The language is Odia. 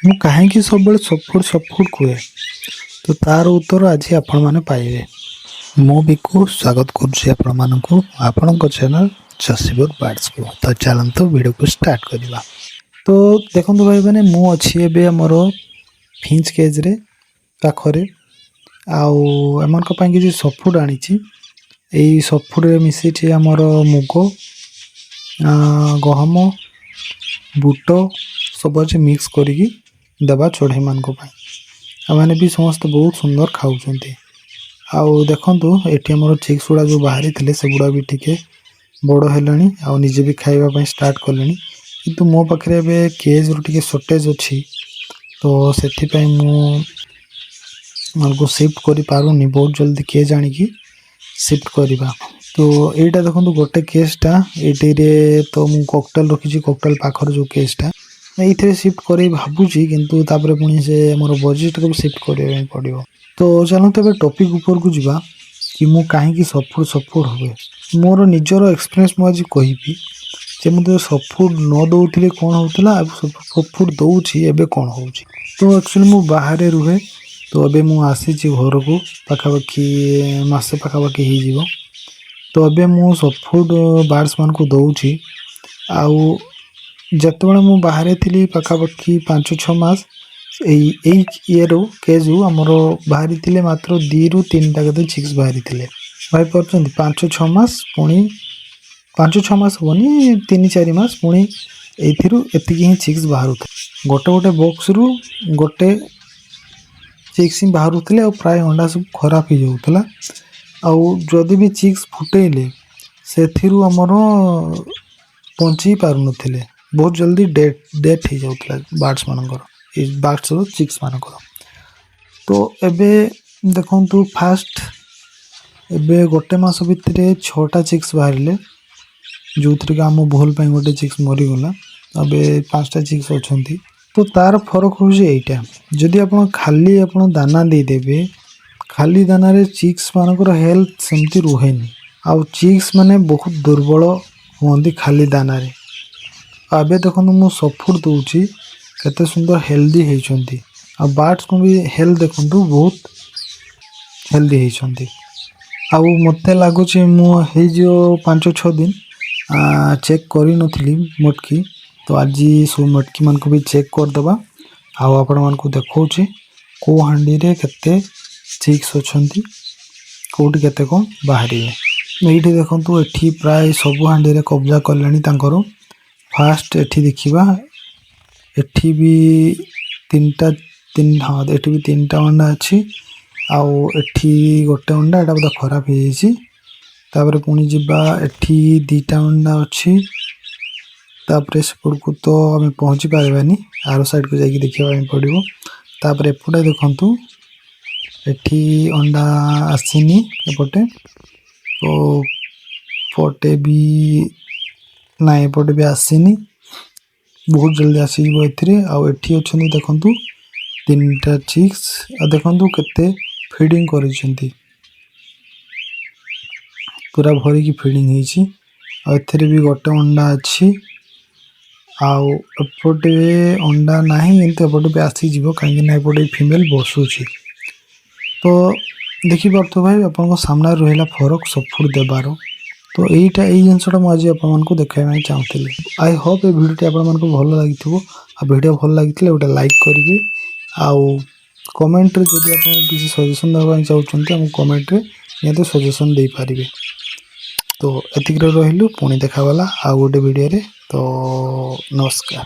ମୁଁ କାହିଁକି ସବୁବେଳେ ସଫୁଡ଼ କୁହେ ତ ତାର ଉତ୍ତର ଆଜି ଆପଣମାନେ ପାଇବେ। ମୁଁ ବିକୁ ସ୍ୱାଗତ କରୁଛି ଆପଣମାନଙ୍କୁ ଆପଣଙ୍କ ଚ୍ୟାନେଲ ଜସିପୁର ବାର୍ଡ଼ସକୁ। ତ ଚାଲନ୍ତୁ ଭିଡ଼ିଓକୁ ଷ୍ଟାର୍ଟ କରିବା। ତ ଦେଖନ୍ତୁ ଭାଇମାନେ, ମୁଁ ଅଛି ଏବେ ଆମର ଫିଞ୍ଚ କେଜ୍ରେ ପାଖରେ, ଆଉ ଏମାନଙ୍କ ପାଇଁ କିଛି ସଫୁଡ଼ ଆଣିଛି। ଏଇ ସଫୁଡ଼ରେ ମିଶିଛି ଆମର ମୁଗ, ଗହମ, ବୁଟ ସବୁ ଅଛି ମିକ୍ସ କରିକି ଦେବା ଚଢ଼େଇମାନଙ୍କ ପାଇଁ। ଏମାନେ ବି ସମସ୍ତେ ବହୁତ ସୁନ୍ଦର ଖାଉଛନ୍ତି। ଆଉ ଦେଖନ୍ତୁ ଏଠି ଆମର ଚିକ୍ସ ଗୁଡ଼ା ଯେଉଁ ବାହାରିଥିଲେ ସେଗୁଡ଼ା ବି ଟିକେ ବଡ଼ ହେଲାଣି ଆଉ ନିଜେ ବି ଖାଇବା ପାଇଁ ଷ୍ଟାର୍ଟ କଲେଣି। କିନ୍ତୁ ମୋ ପାଖରେ ଏବେ କେଜ୍ରୁ ଟିକେ ସର୍ଟେଜ୍ ଅଛି, ତ ସେଥିପାଇଁ ମୁଁ ଏମାନଙ୍କୁ ସିଫ୍ଟ କରିପାରୁନି। ବହୁତ ଜଲ୍ଦି କେଜ୍ ଆଣିକି ସିଫ୍ଟ କରିବା। ତ ଏଇଟା ଦେଖନ୍ତୁ ଗୋଟେ କେଜ୍ଟା, ଏଇଠିରେ ତ ମୁଁ କକଟେଲ୍ ରଖିଛି। କକଟେଲ୍ ପାଖରେ ଯେଉଁ କେଜ୍ଟା ଏଇଥିରେ ସିଫ୍ଟ କରି ଭାବୁଛି, କିନ୍ତୁ ତାପରେ ପୁଣି ସେ ଆମର ବଜେଟ୍କୁ ବି ସିଫ୍ଟ କରିବା ପାଇଁ ପଡ଼ିବ। ତ ଚାଲନ୍ତୁ ଏବେ ଟପିକ୍ ଉପରକୁ ଯିବା କି ମୁଁ କାହିଁକି ସଫୁଡ଼ ହୁଏ। ମୋର ନିଜର ଏକ୍ସପିରିଏନ୍ସ ମୁଁ ଆଜି କହିବି ଯେ ମୁଁ ତ ସଫୁଡ଼ ନ ଦେଉଥିଲି କ'ଣ ହେଉଥିଲା, ସଫୁଡ଼ ଦେଉଛି ଏବେ କ'ଣ ହେଉଛି। ତ ଆକ୍ଚୁଆଲି ମୁଁ ବାହାରେ ରୁହେ, ତ ଏବେ ମୁଁ ଆସିଛି ଘରକୁ ପାଖାପାଖି ମାସେ ପାଖାପାଖି ହେଇଯିବ। ତ ଏବେ ମୁଁ ସଫୁଡ଼ ବାର୍ଡ଼ସମାନଙ୍କୁ ଦେଉଛି। ଆଉ ଯେତେବେଳେ ମୁଁ ବାହାରେ ଥିଲି ପାଖାପାଖି 5-6 ମାସ, ଏଇ ଇଏରୁ କେଜୁ ଆମର ବାହାରିଥିଲେ ମାତ୍ର 2ରୁ 3ଟା କେତେ ଚିକ୍ସ ବାହାରିଥିଲେ। ଭାବିପାରୁଛନ୍ତି, 5-6 ମାସ, ପୁଣି 5-6 ମାସ ହେବନି, 3-4 ମାସ, ପୁଣି ଏଇଥିରୁ ଏତିକି ହିଁ ଚିକ୍ସ ବାହାରୁଥିଲା। ଗୋଟେ ବକ୍ସରୁ ଗୋଟେ ଚିକ୍ସ ହିଁ ବାହାରୁଥିଲେ ଆଉ ପ୍ରାୟ ଅଣ୍ଡା ସବୁ ଖରାପ ହେଇଯାଉଥିଲା। ଆଉ ଯଦି ବି ଚିକ୍ସ ଫୁଟେଇଲେ ସେଥିରୁ ଆମର ବଞ୍ଚେଇ ପାରୁନଥିଲେ, ବହୁତ ଜଲ୍ଦି ଡେଥ୍ ହେଇଯାଉଥିଲା ବାର୍ଡ଼ସମାନଙ୍କର, ଏଇ ବାର୍ଡ଼ସର ଚିକ୍ସମାନଙ୍କର। ତ ଏବେ ଦେଖନ୍ତୁ, ଏବେ ଗୋଟେ ମାସ ଭିତରେ 6ଟା ଚିକ୍ସ ବାହାରିଲେ, ଯେଉଁଥିରେ କି ଆମ ଭୁଲ ପାଇଁ ଗୋଟେ ଚିକ୍ସ ମରିଗଲା। ଏବେ 5ଟା ଚିକ୍ସ ଅଛନ୍ତି। ତ ତାର ଫରକ ହେଉଛି ଏଇଟା, ଯଦି ଆପଣ ଦାନା ଦେଇଦେବେ, ଖାଲି ଦାନାରେ ଚିକ୍ସମାନଙ୍କର ହେଲ୍ଥ ସେମିତି ରୁହେନି, ଆଉ ଚିକ୍ସ ମାନେ ବହୁତ ଦୁର୍ବଳ ହୁଅନ୍ତି ଖାଲି ଦାନାରେ। ଏବେ ଦେଖନ୍ତୁ ମୁଁ ସଫୁଡ଼ ଦେଉଛି, କେତେ ସୁନ୍ଦର ହେଲ୍ଦି ହେଇଛନ୍ତି। ଆଉ ବାର୍ଡ଼ସକୁ ବି ହେଲ୍ଥ ଦେଖନ୍ତୁ, ବହୁତ ହେଲ୍ଦି ହେଇଛନ୍ତି। ଆଉ ମୋତେ ଲାଗୁଛି ମୁଁ ହେଇଯିବ 5-6 ଦିନ ଚେକ୍ କରିନଥିଲି ମଟକି, ତ ଆଜି ସବୁ ମଟକିମାନଙ୍କୁ ବି ଚେକ୍ କରିଦେବା। ଆଉ ଆପଣମାନଙ୍କୁ ଦେଖାଉଛି କେଉଁ ହାଣ୍ଡିରେ କେତେ ଚିକ୍ସ ଅଛନ୍ତି, କେଉଁଠି କେତେ କ'ଣ ବାହାରିବେ। ଏଇଠି ଦେଖନ୍ତୁ, ଏଠି ପ୍ରାୟ ସବୁ ହାଣ୍ଡିରେ କବ୍ଜା କଲେଣି ତାଙ୍କର। ଫାଷ୍ଟ ଏଠି ଦେଖିବା, ଏଠି ବି 3ଟା ଏଠି ବି 3ଟା ଅଣ୍ଡା ଅଛି। ଆଉ ଏଠି ଗୋଟେ ଅଣ୍ଡା, ଏଇଟା ବୋଧେ ଖରାପ ହେଇଯାଇଛି। ତାପରେ ପୁଣି ଯିବା, ଏଠି 2ଟା ଅଣ୍ଡା ଅଛି। ତାପରେ ସେପଟକୁ ତ ଆମେ ପହଞ୍ଚି ପାରିବାନି, ଆର ସାଇଡ଼କୁ ଯାଇକି ଦେଖିବା ପାଇଁ ପଡ଼ିବ। ତାପରେ ଏପଟେ ଦେଖନ୍ତୁ, ଏଠି ଅଣ୍ଡା ଆସିନି ଏପଟେ, ତ ଏପଟେ ବି ନାଇଁ, ଏପଟେ ବି ଆସିନି, ବହୁତ ଜଲ୍ଦି ଆସିଯିବ ଏଥିରେ। ଆଉ ଏଠି ଅଛନ୍ତି ଦେଖନ୍ତୁ 3ଟା ଚିକ୍ସ, ଆଉ ଦେଖନ୍ତୁ କେତେ ଫିଡ଼ିଂ କରିଛନ୍ତି, ପୁରା ଭରିକି ଫିଡ଼ିଂ ହେଇଛି। ଆଉ ଏଥିରେ ବି ଗୋଟେ ଅଣ୍ଡା ଅଛି। ଆଉ ଏପଟେ ଅଣ୍ଡା ନାହିଁ, କିନ୍ତୁ ଏପଟେ ବି ଆସିଯିବ, କାହିଁକିନା ଏପଟେ ଫିମେଲ୍ ବସୁଛି। ତ ଦେଖିପାରୁଥିବ ଭାଇ, ଆପଣଙ୍କ ସାମ୍ନାରେ ରହିଲା ଫରକ ସଫୁଡ଼ ଦେବାର। ତ ଏଇ ଜିନିଷଟା ମୁଁ ଆଜି ଆପଣମାନଙ୍କୁ ଦେଖାଇବା ପାଇଁ ଚାହୁଁଥିଲି। ଆଇ ହୋପ୍ ଏ ଭିଡ଼ିଓଟି ଆପଣମାନଙ୍କୁ ଭଲ ଲାଗିଥିବ। ଆଉ ଭିଡ଼ିଓ ଭଲ ଲାଗିଥିଲେ ଗୋଟେ ଲାଇକ୍ କରିବେ। ଆଉ କମେଣ୍ଟରେ ଯଦି ଆପଣ କିଛି ସଜେସନ୍ ଦେବା ପାଇଁ ଚାହୁଁଛନ୍ତି, ଆମକୁ କମେଣ୍ଟରେ ନିହାତି ସଜେସନ୍ ଦେଇପାରିବେ। ତ ଏତିକିରେ ରହିଲୁ, ପୁଣି ଦେଖାଗଲା ଆଉ ଗୋଟେ ଭିଡ଼ିଓରେ। ତ ନମସ୍କାର।